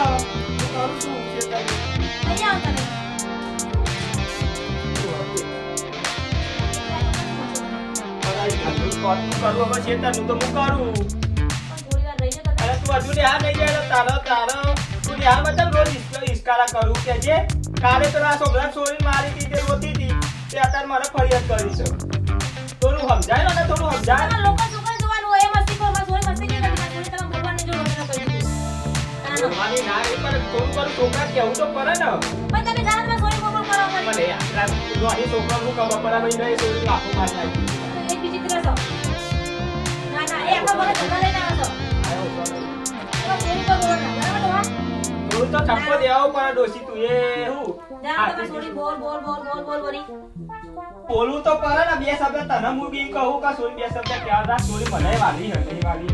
કરું છું ખેતરમાં. અહીંયા આવ તમે. કરું હવે ખેતરનું તો હું કરું. થોડી વાર રહી જતા. અરે તું હજુ નિહાર નહીં જાય તારો તું નિહાર મતલબ રોજ ઈસ્કારા કરું કે છે કાલે તો આ છોકરા છોડીને મારી હતી તે રોતી હતી તે અત્યારે મને ફરિયાદ કરી છે. થોડું સમજાય ને થોડું સમજાય. તમારા લોકો છોકરા જોવાનું હોય એ મસ્તી કરો મારી મસ્તી નહીં કરતી મારી તમે ભગવાનને જો રોટલા કરી દીધું. મારી ના એ પણ થોડું કરું છોકરા કેવું તો પડે ને. પણ તમે જાણો તમે સોરી બોલ કરો મને આ છોકરાનું ખબર પડે ભાઈ નહીં છોડી લાખો મારી નાખી. એક બીજી તરફ છો. ના ના એ આપણો મને ધંધા લઈને આવ્યો છો. સોરી તો બોલ ના બરાબર તો હા. થોડું તો ઠપકો દેવો પડે ડોશી તું એ હું જાણો તમે સોરી બોલ બોલ બોલ બોલ બોલ બોલી. બોલવું તો પડે ને બે શબ્દ તને હું બી કહું કે સોરી બે શબ્દ ક્યાં રાખ સોરી મને વાલી હે નહીં વાલી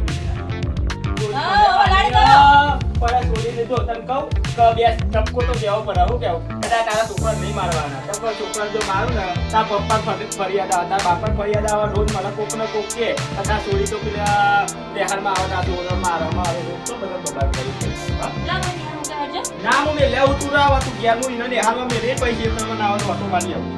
પડે સોરી ને જો તને કહું કે બે ઠપકો તો દેવો પડે હું કેવું કદાચ તારા છોકરા નહીં મારવાના તારા છોકરા જો મારું ને તારા પપ્પા ફરિયાદ આવે તારા બાપા ફરિયાદ આવે રોજ મને કોક ને કોક કે તારા સોરી તો પેલા બિહારમાં આવે તારા છોકરા મારવામાં આવે રોજ તો બધા બગાડ કરી લા મને હું કહેજો. ના હું મેં લેવું તું રાવ તું ગયા હું એને હાલમાં મેં રે પૈસે તમને આવો તો ઓટો મારી આવું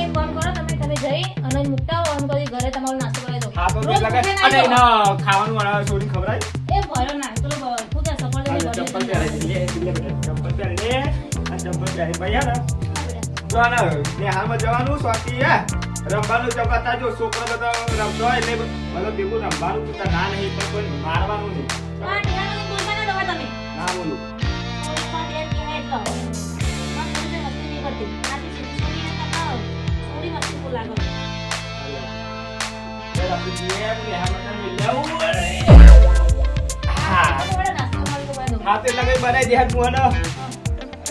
એક કામ કરો તમે જઈ અને મુકતા હો અને પછી ઘરે તમારો નાસ્તો કરાવી દો. હા તો એટલે અને ના ખાવાનું વાળા છોડી ખબરાય એ ભરો ના પેલો શું કે સફળ ચપ્પલ પહેરાય લે ચપ્પલ પહેરે લે આ ચપ્પલ પહેરી ભાઈ હા જો ના ને હાલમાં જવાનું સ્વાતી હે રમવાનું ચપાતા જો છોકરો તો રમતો હોય એટલે મતલબ ભેગું રમવાનું તું ના નહીં પણ કોઈ મારવાનું નહીં હા ટીયાનો બોલવા ના દવા તમે. ના બોલું સોરી કે એટલો મને મસ્તી નહીં કરતી આથી સોરી ને કપાવ સોરી મસ્તી બોલા કરો. આપણે જીએ ને હાલમાં લેવું હા થોડો નાસ્તો મારી તો બાય દો. હા તો એટલે કઈ બનાવી દે હાથ મુવાનો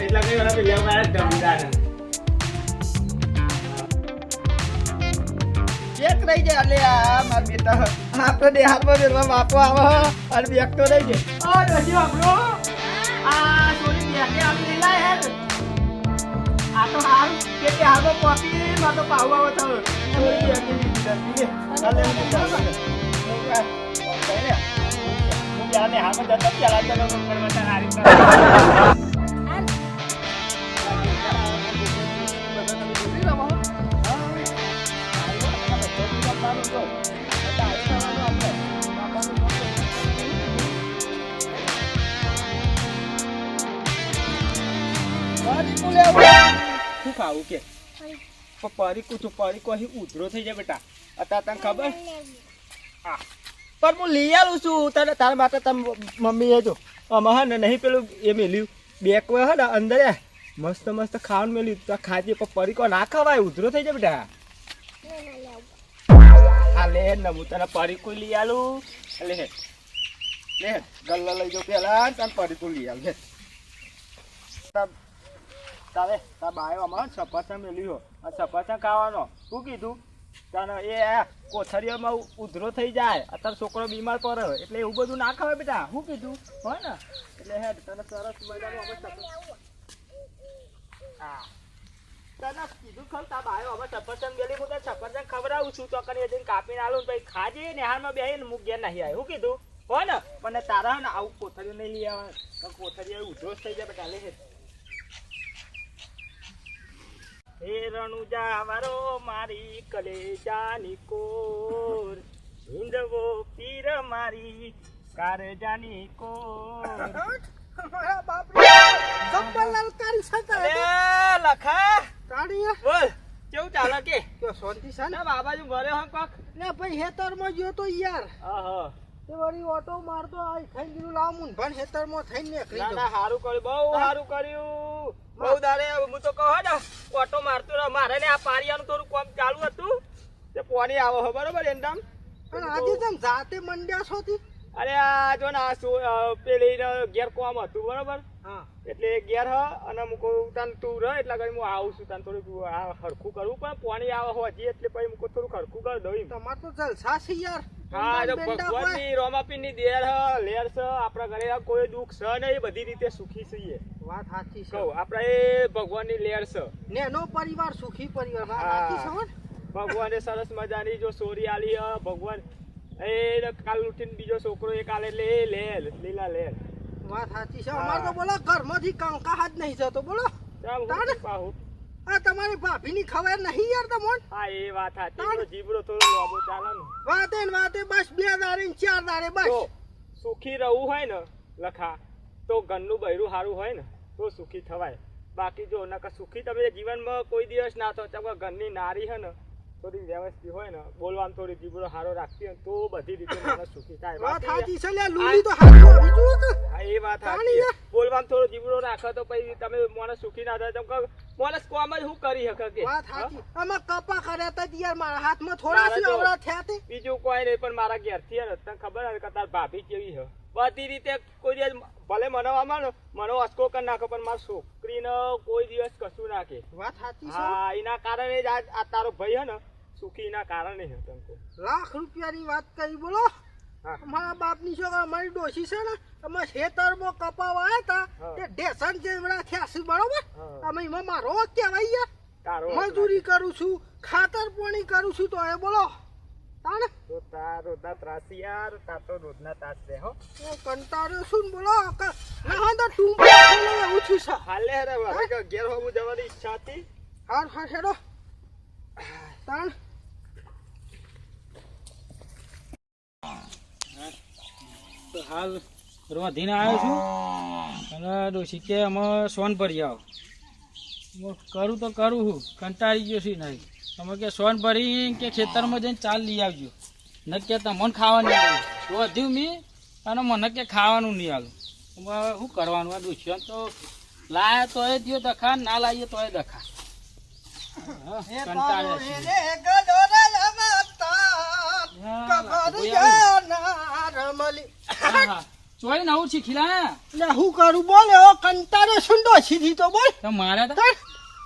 એટલે કઈ મને પેલા મારા ડમદાર ચેક રહી જાય એટલે આ માર બેટા આપણે દે હાથમાં મેળવા બાપો આવે અને બેક તો રહી જાય ઓ ડોશી આપણો આ સોરી બેકે આપી લઈ લાય હેર આ તો હાર કે તે હાથમાં પોકી માં તો પાવ આવે તો સોરી બેકે દીધી ચાલે હું જાને હાથમાં જતો પેલા તો કરવા હારી શું ખાવું કે પરીકો ઉધરો થઈ જાય બેટા અત્યારે તને ખબર પણ હું લઈ આવું છું તને તારા માટે તમે મમ્મી એ જો આમાં હે ને નહીં પેલું એ મેલ્યું બેક હે ને અંદર મસ્ત મસ્ત ખાવાનું મેલ્યું તો ખાજે પણ પરીકો ના ખવાય ઉધરો થઈ જાય બેટા હા લે ને હું તને પરીકો લઈ આલું લે ગલ્લા લઈ જાઉં પેલા તને પરીકો લઈ આલ તારે તાર બાયો આમાં સપાસા મેલ્યો આ સપાસા ખાવાનો શું કીધું તને એ કોથળીઓમાં ઉધરો થઈ જાય અત્યારે છોકરો બીમાર પડે એટલે એવું બધું ના ખાવે બેટા શું કીધું હોય ને એટલે હેડ તને સરસ મજાનું હા તને કીધું ખરું તાર બાયો હવે સફરજન ગયેલી હું તને સફરજન ખવડાવું છું તો કરીને જઈને કાપીને આલું પછી ખાજે ને હાલમાં બેહીને મુક ઘેર નહીં આવે શું કીધું હોય ને પણ તારા ને આવું કોથળીઓ નહીં લઈ આવે કોથળીઓ ઉધરો થઈ જાય બેટા લે હે રણુજા મારો મારી કલેજાની કોર હિંદવો પીર મારી કારજાની કોર મારા બાપ રે જબ્બરલાલ કારી સતા એ લખા કાડીયા બોલ કેવું ચાલે કે શાંતિ છે ને બાબાજી ઘરે હમ કોક લે ભાઈ હેતરમાં ગયો તો યાર આહા તે વળી ઓટો મારતો આઈ ખાઈ દીધું લાવ મુન ભણ હેતરમાં થઈને નીકળી ના ના સારું કર્યું બહુ સારું કર્યું બહુ દારે હું તો કહો ને ઓટો મારતો રહે મારે ને આ પારિયાનું થોડું કામ ચાલુ હતું તે પોણી આવો હો બરોબર એન્ડામ પણ આજે તમ જાતે મંડ્યા છો તી અરે આ જો ને આ પેલી ઘેર કોમ હતું બરોબર હા એટલે ઘેર હ અને મુકો તન તું રહે એટલે કરી હું આવું છું તન થોડું આ હરખું કરવું પણ પોણી આવો હો હજી એટલે પછી મુકો થોડું હરખું કરી દઉં તમાર તો જલસા છે યાર હા જો ભગવાનની રોમાપીની દેર હ લેર છે આપણા ઘરે કોઈ દુઃખ છે નહીં બધી રીતે સુખી છીએ વાત સાચી છે કહું આપણે એ ભગવાનની લેર છે નેનો પરિવાર સુખી પરિવાર વાત સાચી છે ભગવાને સરસ મજાની જો સોરી આલી હ ભગવાન એ કાલ ઉઠીને બીજો છોકરો એક આલે એટલે એ લેર લીલા લેર વાત સાચી છે અમાર તો બોલો ઘરમાંથી કંકા હાથ નહીં જતો બોલો ચાલ હું તાને? પાહુ આ તમારી ભાભીની ખબર નહીં યાર તમને હા એ વાત સાચી જીબડો થોડો લોબો ચાલે ને વાતે ને વાતે બસ 2 દાડે ને 4 દાડે બસ તો સુખી રહેવું હોય ને લખા તો ઘરનું બૈરું સારું હોય ને તો સુખી થવાય બાકી જો નકર સુખી તમે જીવનમાં કોઈ દિવસ ના થો તમે ઘરની નારી હે ને થોડી વ્યવસ્થિત હોય ને બોલવામાં થોડી જીબડો સારો રાખતી હોય ને તો બધી રીતે માણસ સુખી થાય વાત બાકી સાચી છે લ્યા લુલી તો હાથ આવી જુઓ તો હા એ વાત તાણી સાચી યાર. બોલવામાં થોડો જીબડો રાખો તો પછી તમે માણસ સુખી ના થાય તમે માણસ કોમ જ શું કરી શકે કે વાત સાચી આમાં કપા કર્યા તા યાર મારા હાથમાં મારા થોડા તો- આવડા થયા તે બીજું કોઈ નહીં પણ મારા ઘેરથી હે ને તને ખબર હે કે તાર ભાભી કેવી હે બધી રીતે કોઈ દિવસ ભલે મનાવવામાં ને મને અસકો કરી નાખો પણ મારી છોકરીને કોઈ દિવસ કશું નાખે વાત સાચી છે હા એના કારણે જ આ તારો ભાઈ હે ને સુખી એના કારણે હે તને કહું. લાખ રૂપિયાની વાત કરી બોલો હા. અમારા બાપની છોકરા અમારી ડોશી છે ને અમે ખેતરમાં કપા વાયા તા હા. તે ઢેસણ જેવડા થયા છે બરોબર હા. અમે એમાં મારો હક કહેવાય યાર તારો મજૂરી કરું છું ખાતર પાણી કરું છું તો એ બોલો તાને તો તાર રોજના ત્રાસી યાર તાર તો રોજના ત્રાસ છે હો કંટાળ્યો છું ને બોલો ના હોય તો ટૂંપો એવું છું સા હાલે હે હવે કે ઘેર હોવું જવાની ઈચ્છા હતી હાર હાર હેડો તાણ તો હાલ રોધીને આવ્યો છું અને ડોશી કે અમે સોન ભરી આવો હું કરું તો કરું હું કંટાળી ગયો છું નહીં તમે કે સોન ભરી કે ખેતરમાં જઈને ચાલ લઈ આવજો ન કે તમને ખાવાનું નહીં આલું રોધ્યું મેં અને મને કે ખાવાનું નહીં આલું હવે શું કરવાનું આ ડોશીઓ તો લાયા તોય દ્યો દખા ના લાવીએ તોય દખા હા, કંટાળ્યા છીએ. હા, હા. ચોય નવું શીખી લા હું કરું બોલ એવો કંટાળ્યો છું ડોશી થી તો બોલ તો માર્યા તા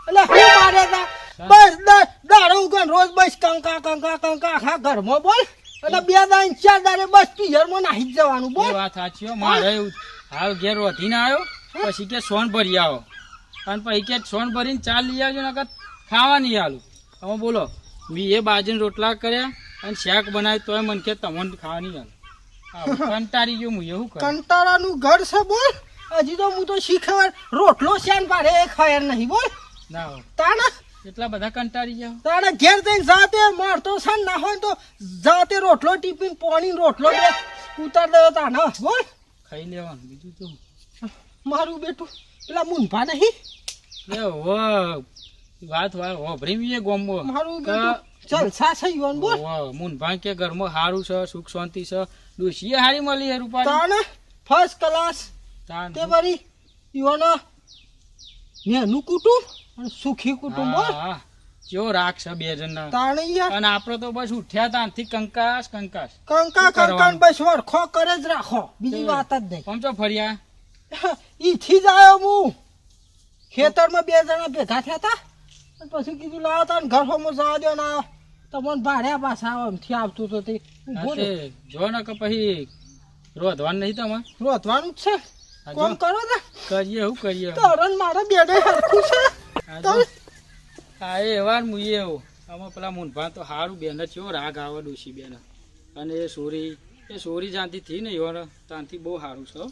એટલે હું મારે તા બસ દાડો ઉગન રોજ બસ કંકા કંકા કંકા આખા ઘરમાં બોલ એટલે 2 દાડે 4 દાડે બસ પિયરમાં નાહી જ જવાનું એ બોલ વાત સાચી હો. મારે એવું હાલ ઘેર વધીને આવ્યો પછી કે સોન ભરી આવો અને પછી કે સોન ભરીને ચાલ લઈ આવજો નકર ખાવા નહીં આલું હવે બોલો મેં એ બાજરીના રોટલા કર્યા અને શાક બનાવ્યું તોય મને કે તમને ખાવા નહીં આલું આવું કંટાળી ગયો હું એવું કરું કંટાળાનું ઘર છે બોલ હજી તો હું તો શીખવા રોટલો શાન પાડે એ ખબર નહીં બોલ ના હોય તાણા એટલા બધા કંટાળી ગયા તાણા ઘેર જઈને જાતે મારતો છે ને ના હોય તો જાતે રોટલો ટીપીને પાણી રોટલો બે ઉતાર દેવો તાના બોલ ખાઈ લેવાનું બીજું તો મારું બેટું પેલા મુનભા નહીં એ હો વાત હોભરી ગોમો મારું બેટું જલસા છે ઈવન બોલ મુનભાઈ કે ઘરમાં સારું છે સુખ શાંતિ છે ડોશીએ હારી મળી હે રૂપાળી તાણા ફર્સ્ટ ક્લાસ તાન તે વળી ઈવન નેનું કુટુંબ અને સુખી કુટુંબ બોલ હા, કેવો રાગ છે બે જણના તાણે યાર અને આપડે તો બસ ઉઠ્યા ત્યાંથી કંકાસ કંકાસ કંકા શું કરવાનું? કંકા બસ વરખો કરે જ રાખો બીજી વાત જ નહીં પમચો ફર્યા ઈથી જ આવ્યો હું ખેતરમાં 2 જણા ભેગા થયા હતા અને પછી કીધું લાવો તાન ઘર હોમો જવા દો ના તમને ભાડ્યા પાછા આમથી આવતું તો તે ઊભો તે રહ્યો. જો ને કે પછી રોધવાનું નહીં તમે રોધવાનું જ છે હા, કોમ જો. કરો ને કરીએ એવું કરીએ તરણ મારા બેડે હરખું છે હા, તો જો. હા એ વાર મુઈએ એવું આમાં પેલા મુનભા તો સારું બેન કેવો રાગ આવે ડોશી બેન અને એ સોરી જાણતી થી ને એવા ત્યાંથી બહુ સારું છે હો.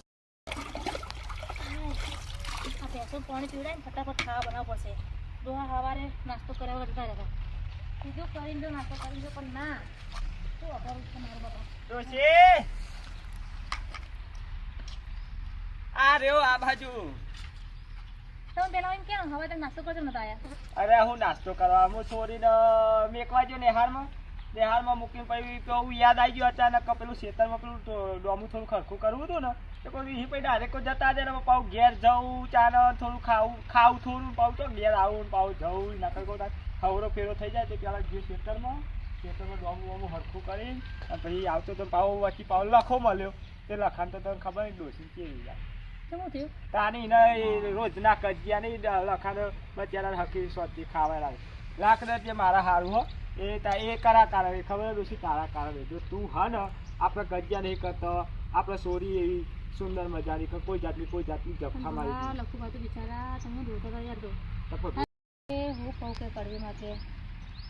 આ ભેંસો પાણી પીવડાય ને ફટાફટ ખાવા બનાવવો પડશે ડોહા સવારે નાસ્તો કર્યા વગર જતા રહેતા કીધું કરીને જો નાસ્તો કરી દો પણ ના શું અભાવ છે મારો બાબા ડોશી આ રહ્યો આ બાજુ તમે પેલા એમ કેમ હવે તમે નાસ્તો કરજો નતા આયા અરે હું નાસ્તો કરવા હું છોડીને મેકવા ગયો નેહારમાં મૂકીને પછી તો હું યાદ આવી ગયો અચાનક કે પેલું ખેતરમાં પેલું ડોમું થોડું ખરખું કરવું હતું ને તો કોઈ એ પછી ડાયરેક્ટ જતા રહે ને પાછું ઘેર જવું ચાને થોડું ખાવું થોડું પાછું તો ઘેર આવું ને પાછું જવું નકર કહું ખવરો ફેરો થઈ જાય તો પેલા ગયો ખેતરમાં ડોમું વોમું હરખું કરીને અને પછી આવતો તો પાછું વચ્ચે પાછું લખો મળ્યો તે લખાણ તો તને ખબર નહીં ડોસી કેવી જાય શું થયું તાની ને રોજના કજિયા નહીં લખાણ બચારા હકી સ્વચ્છી ખાવા લાખ જે મારા હારું હો એ કરા કારણ ખબર ડોસી તારા કારણ જો તું હા ને આપણે કજિયા નહીં કરતો આપણે સોરી એવી સુંદર મજાની કોઈ જાતની જફા મારી હા લખુભાઈ તો બિચારા તમે દોડતા યાર દો એ હું કહું કે કડવી માં કે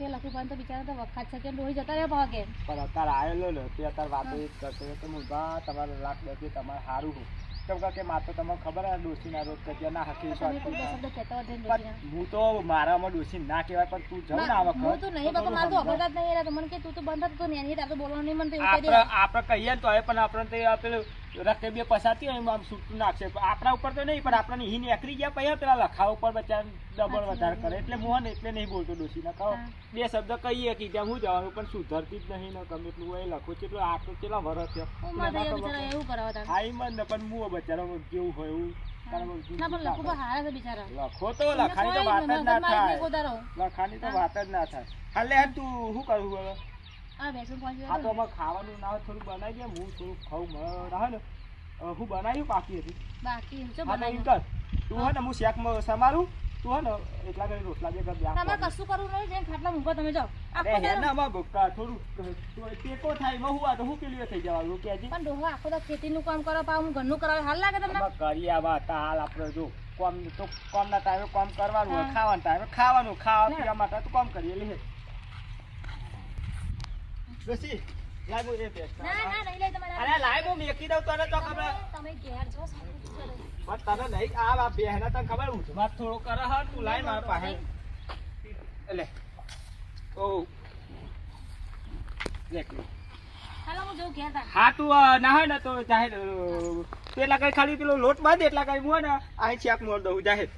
લખુભાઈ તો બિચારા તો વખત છે કે લોહી જતા રહ્યા ભાગે પણ અત્યારે આવેલો ને તે અત્યારે વાતો જ કરતો તો મુભા તમારે લાખ દે તમારે સારું હું કેમ કે માર તો તમને ખબર હે ડોશીના રોજ કજ્યા ના હકી તમે કોઈ બે શબ્દ કહેતા હોય તો પણ હું તો મારામાં ડોશી ના કહેવાય પણ તું જવ ને આ વખત હું તો નહીં બાપા મારે તો અભરતા જ નહીં તો મને કે તું તો બંધ હતો ને એની તાર તો બોલવાનું નહીં મને તો એવું કહી દે આપણે કહીએ ને તો હવે પણ આપણે તો પેલું રકેબી પસાતી હોય એમાં આમ છૂટું નાખશે આપણા ઉપર તો નહીં પણ આપણને હિન એકરી ગયા પછી પેલા લખાવ ઉપર બચ્ચા ડબલ વધારે કરે એટલે મોહન એટલે નહીં બોલતો ડોશીના કહો બે શબ્દ કહીએ કે ત્યાં હું જવાનું પણ સુધરતી જ નહીં ને ગમે એટલું હોય લખો કેટલું આટલું કેટલા વરસ છે એવું કરાવો તાર હા એમ જ ને પણ હું બચારો કેવું હોય એવું ના પણ લખો તો હારા છે બિચારા લખો તો લખાની તો વાત જ ના થાય લખાની તો વાત જ ના થાય હાલે તું શું કરવું હવે આ બેસું પહોંચી આ તો અમે ખાવાનું ના હોય થોડું બનાવી દે હું થોડું ખાવું મળે ને હું બનાવ્યું બાકી હતી બાકી શું હા તો એમ બનાવ્યું કર તું હે ને હું શેકમાં સમારું તું હે ને એટલા કરી રોટલા બે કર તમારે કશું કરવું નહીં જેમ ખાટલા મૂકો તમે જાઓ અરે હે ને અમાર બક્કા થોડું ટેકો થાય એમાં હું આ તો હું પેલી થઈ જવાનું કેજી પણ ડોહો આખો તો ખેતીનું કામ કરો પાછું હું ઘરનું કરાવે હાલ લાગે તમને કરી આવા હાલ આપણે જો કોમ તો કોમના ટાઈમે કોમ કરવાનું હોય ખાવાના ટાઈમે ખાવાનું ખાવા પીવા માટે તો કોમ કરીએ લે બસી લાગો એ પેસ્ટ ના ના નહીં લઈ તમારે અરે લાય હું મેકી દઉં તને તો ખબર તમે ઘેર જો પણ તને નહીં આ બેહના તને ખબર હું વાત થોડો કરે હા તું લાય મારા પાસે લે ઓ લે હાલો હું જઉં ઘેર તાર હા તું ના હોય ને તો જાહેર પેલા કઈ ખાલી પેલો લોટ બાંધે એટલા કઈ હું ને આ ચેક મોર દઉં જાહેર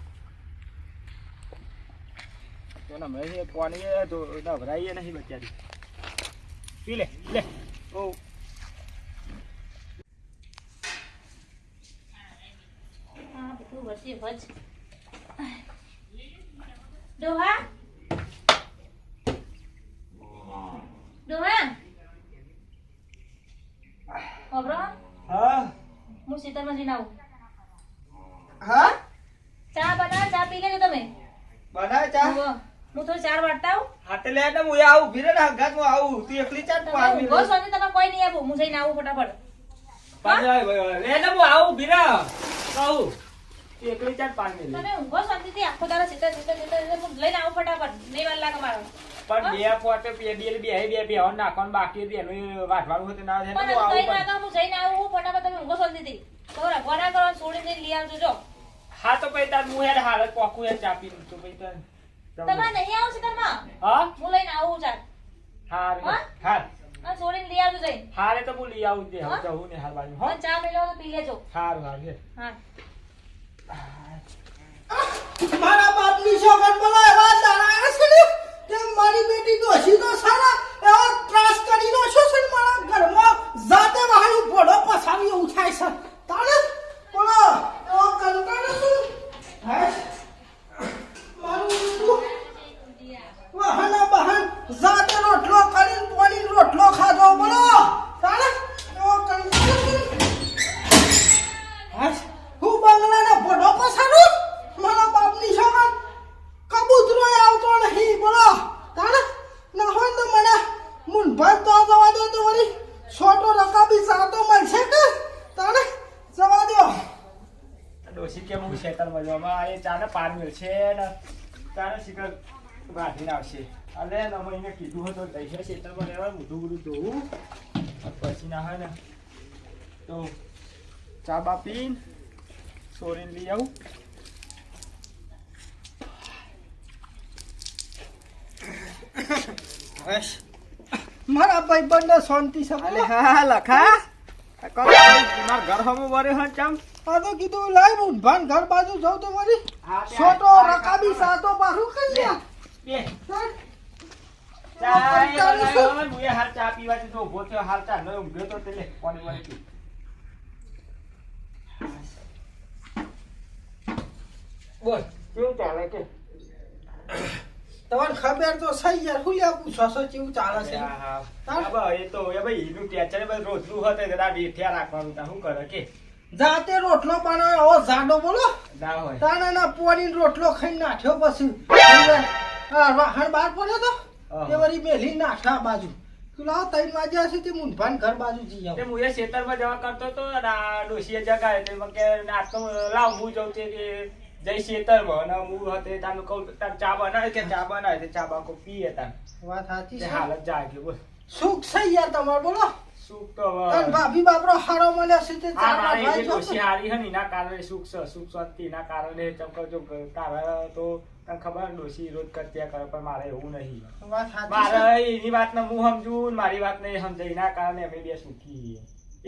તો ના મેં પાણી તો નવરાઈએ નહીં બચારી પી લે લે ઓ હા બધું વચ્ચે વચ ડોહા ડોહા ઓબરો હા હું સીતામાં જઈને આવું હા ચા બનાવ ચા પી લેજો તમે બનાવ ચા હું થોડી ચાર વાટતા આવું હાટે લે ને હું આવું ભીરે ને હંગાત હું આવું તું એકલી ચાટ તું આવી ઊંઘો છો ને તમે કોઈ નહીં આવું હું જઈને આવું ફટાફટ લે ને હું આવું ભીરે કહું તું એકલી ચાટ પાણી લે તમે ઊંઘો શાંતિથી આખો દાડો સીતા હું લઈને આવું ફટાફટ નહીં વાર લાગે મારો પણ બે પોતે બે નાખવાનું બાકી હતી એનું વાટવાનું હતું ના થાય પણ તો કઈ આવું ના હું જઈને આવું ફટાફટ તમે ઊંઘો શાંતિથી બરાબર ગોરા કરવાનું છોડીને લઈ આવજો જો હા તો પછી તાર હું યાર હાલત પોકું યાર ચાપી તો પછી તાર તમારે નહીં આવું સીતામાં હા હું લઈને આવું ચાલ હાર હા? હાર અને છોડીને લઈ આવજો જઈને હારે તો હું લઈ આવું દે હા? જવું ને હાર બાજુ હા અને ચા મેળવો તો પી લેજો હારું હાર લે હા મારા બાપની છોકર બોલો એવા દાડા છે ને કે મારી બેટી ડોશી તો સારા એવા ત્રાસ કરી નો છો છે ને મારા ઘરમાં જાતે વાહન ભોડો પસાવી ઉઠાય છે તાણે બોલો એવો કંટાળો છું હે મારું વાહન બહન જાતે રોટલો કરીને પોણી રોટલો ખાધો બોલો તાણે એવો કંટાળો છું હે હું બંગલાના ભોડો પસારું મારા બાપની છોકર કબૂતરો આવતો નહીં બોલો તાણે ના હોય તો મને મુંભાઈ તો જવા દો તો વળી છોટો રકાબી સાતો મળશે કે તાણે જવા દો ડોશી કે હું શેતર મજવામાં એ ચાને પાર મળશે ને ચાને શિખર ગાંધીને આવશે અને એને કીધું હતું દઈ શેતરમાં રહેવા મોઢું બધું ધોવું પછી ના હોય ને તો ચા બા પીને સોરીને લઈ આવું મારા ભાઈ બંને શાંતિ છે અલે હા લખા મારા ઘર હમો વરે હા ચમ આ તો કીધું લાઈ મુંભાન ઘર બાજુ જાઉં તો વળી છોટો રકાબી સાતો પાછું કરી લે બે ચા હાર ચા પીવાથી તો ઉભો થયો હાલ ચા ન ઊંઘ્યો તો તે પાણી વાળી પી બોલ કેવું ચાલે કે તમને ખબર તો સહી યાર હું લ્યા પૂછો છો કેવું ચાલે છે એ તો એ ભાઈ એનું ટેચર રોજનું હતું કદા બેઠ્યા રાખવાનું તા શું કરે કે જાતે રોટલો બનાવે આવો જાડો બોલો ના હોય તાણે ના પોણી રોટલો ખાઈ નાખ્યો પછી હા વાહણ બહાર પડ્યો તો તે વળી મેલી નાખ્યા આ બાજુ તું લાવ 3 વાગ્યા છે તે મુંભાન ઘર બાજુ જઈ આવ તે હું એ ખેતરમાં જવા કરતો તો ડોશીએ જગાડે તે મને કે આ તો લાવ હું જઉં તે જઈ ખેતરમાં અને હું હતે તાનું કહું તાર ચા બનાવે કે ચા બનાવે તે ચા બાકો પીએ તાર વાત સાચી છે હાલત જાય કે બોલ સુખ છે યાર તમારે બોલો સુખ તો હવે અને ભાભી બાપરો હારો મળ્યા છે તે આ ચાર મારી ભાઈ જે જો ડોશી હારી હે ને એના કારણે સુખ છે સુખ શાંતિ ના કારણે ચમકો જો તારા તો તને ખબર ને ડોશી રોજ કરત્યા કરે પણ મારે એવું નહીં વાત સાચી મારે એની વાતને હું સમજુ ને મારી વાત નહીં સમજાય એના કારણે અમે બે સુખી છીએ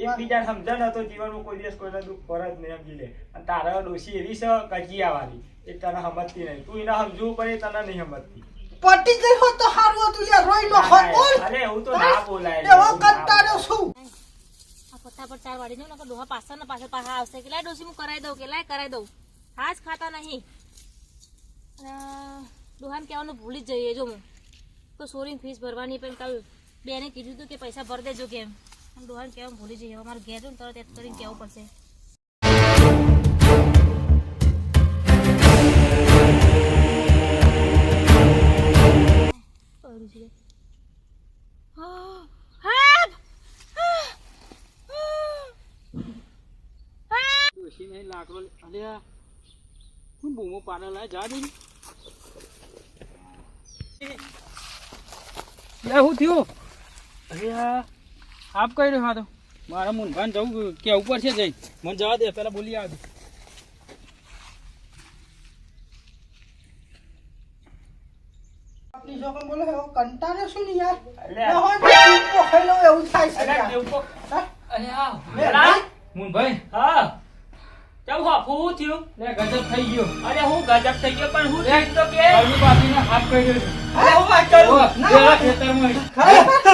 એકબીજાને સમજે ને તો જીવનમાં કોઈ દિવસ કોઈને દુઃખ પર જ નહીં સમજી લે અને તારા ડોશી એવી છે કજિયાવાળી એ તને સમજતી નહીં તું એને સમજવું પડે તને નહીં સમજતી છે પટી ગઈ હોત તો હારું હતું યાર રોઈ નો હોત બોલ અરે એવું તો ના બોલાય એવો કંટાળ્યો છું આ ફટાફટ ચાર વાળી જાઉં ને ડોહા પાછળ ને પાછળ પાછા આવશે કે લાય ડોસી હું કરાવી દઉં કે લાય કરાવી દઉં હાજ ખાતા નહીં ડોહાને કહેવાનું ભૂલી જ જઈએ જો હું તો સોરીની ફીસ ભરવાની પણ કાલ બેને કીધું હતું કે પૈસા ભરી દેજો કેમ ડોહાને કહેવાનું ભૂલી જઈએ હવે મારે ઘેર જવું ને તરત કરીને કહેવું પડશે ડોશી નહીં લાકડો અલ્યા હું બૂમો પાડો લાય જા દે શું થયું અરે આપ કઈ રહ્યો હા તો મારા મુનભાન જવું કે ઉપર છે જઈ મને જવા દે પેલા બોલી આવજો આપણી જોકમ બોલે એવો કંટાળ્યો છું ને યાર અલ્યા. ના હોય તો ચૂપો ખાઈ લઉં એવું થાય છે અરે યાર. દેવકો હા? અરે આ મેલા? મુનભાઈ હા કેમ હાફું થયું લે ગજબ થઈ ગયો અરે હું ગજબ થઈ ગયો પણ હું લે. તો કે બાજુ બાજુના હાથ કર્યો છે અરે હું વાત કરું ના, ખેતરમાં ખરેખર?